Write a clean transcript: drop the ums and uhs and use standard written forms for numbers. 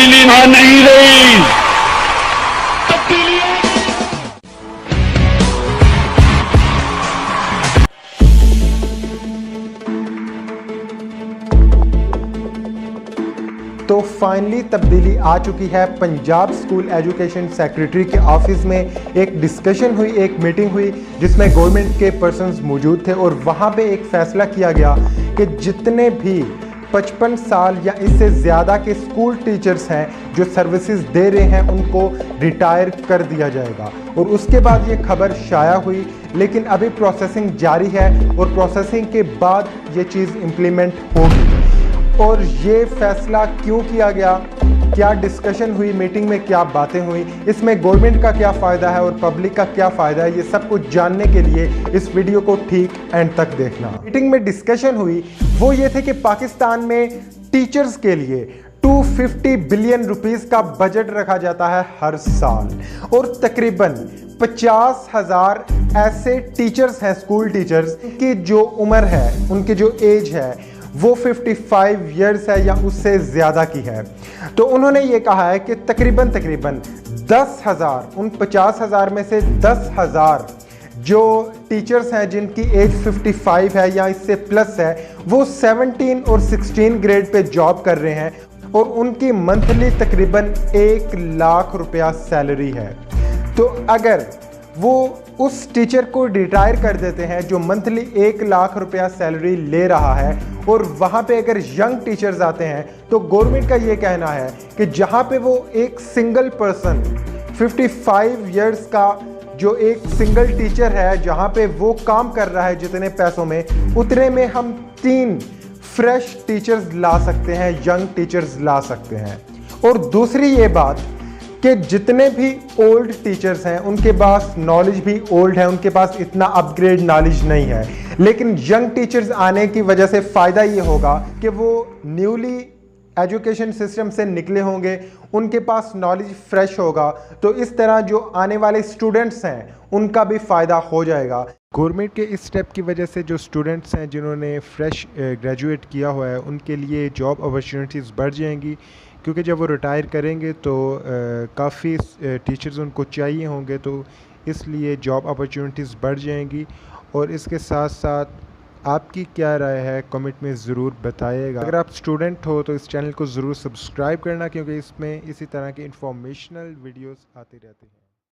तब्दीली आ नहीं रही। तब्दीली तो फाइनली तब्दीली आ चुकी है। पंजाब स्कूल एजुकेशन सेक्रेटरी के ऑफिस में एक डिस्कशन हुई, एक मीटिंग हुई जिसमें गवर्नमेंट के पर्सन्स मौजूद थे और वहाँ पे एक फ़ैसला किया गया कि जितने भी 55 साल या इससे ज़्यादा के स्कूल टीचर्स हैं जो सर्विसेज दे रहे हैं उनको रिटायर कर दिया जाएगा। और उसके बाद ये खबर शाया हुई, लेकिन अभी प्रोसेसिंग जारी है और प्रोसेसिंग के बाद ये चीज़ इम्प्लीमेंट होगी। और ये फैसला क्यों किया गया, क्या डिस्कशन हुई मीटिंग में, क्या बातें हुई, इसमें गवर्नमेंट का क्या फ़ायदा है और पब्लिक का क्या फ़ायदा है, ये सब कुछ जानने के लिए इस वीडियो को ठीक एंड तक देखना। मीटिंग में डिस्कशन हुई वो ये थे कि पाकिस्तान में टीचर्स के लिए 250 बिलियन रुपीस का बजट रखा जाता है हर साल और तकरीबन 50,000 ऐसे टीचर्स हैं, स्कूल टीचर्स की जो उम्र है, उनकी जो एज है वो 55 इयर्स है या उससे ज़्यादा की है। तो उन्होंने ये कहा है कि तकरीबन 10,000, उन 50,000 में से 10,000 जो टीचर्स हैं जिनकी एज 55 है या इससे प्लस है, वो 17 और 16 ग्रेड पे जॉब कर रहे हैं और उनकी मंथली तकरीबन 1 लाख रुपया सैलरी है। तो अगर वो उस टीचर को रिटायर कर देते हैं जो मंथली 1 लाख रुपया सैलरी ले रहा है और वहाँ पे अगर यंग टीचर्स आते हैं, तो गवर्नमेंट का ये कहना है कि जहाँ पे वो एक सिंगल पर्सन 55 इयर्स का जो एक सिंगल टीचर है, जहाँ पे वो काम कर रहा है जितने पैसों में, उतने में हम 3 फ्रेश टीचर्स ला सकते हैं, यंग टीचर्स ला सकते हैं। और दूसरी ये बात कि जितने भी ओल्ड टीचर्स हैं उनके पास नॉलेज भी ओल्ड है, उनके पास इतना अपग्रेड नॉलेज नहीं है, लेकिन यंग टीचर्स आने की वजह से फ़ायदा ये होगा कि वो न्यूली एजुकेशन सिस्टम से निकले होंगे, उनके पास नॉलेज फ्रेश होगा, तो इस तरह जो आने वाले स्टूडेंट्स हैं उनका भी फ़ायदा हो जाएगा। गवर्नमेंट के इस स्टेप की वजह से जो स्टूडेंट्स हैं जिन्होंने फ्रेश ग्रेजुएट किया हुआ है उनके लिए जॉब अपॉर्चुनिटीज़ बढ़ जाएंगी, क्योंकि जब वो रिटायर करेंगे तो काफ़ी टीचर्स उनको चाहिए होंगे, तो इसलिए जॉब अपॉर्चुनिटीज़ बढ़ जाएंगी। और इसके साथ साथ आपकी क्या राय है कमेंट में ज़रूर बताइएगा। अगर आप स्टूडेंट हो तो इस चैनल को ज़रूर सब्सक्राइब करना, क्योंकि इसमें इसी तरह की इंफॉर्मेशनल वीडियोस आती रहती हैं।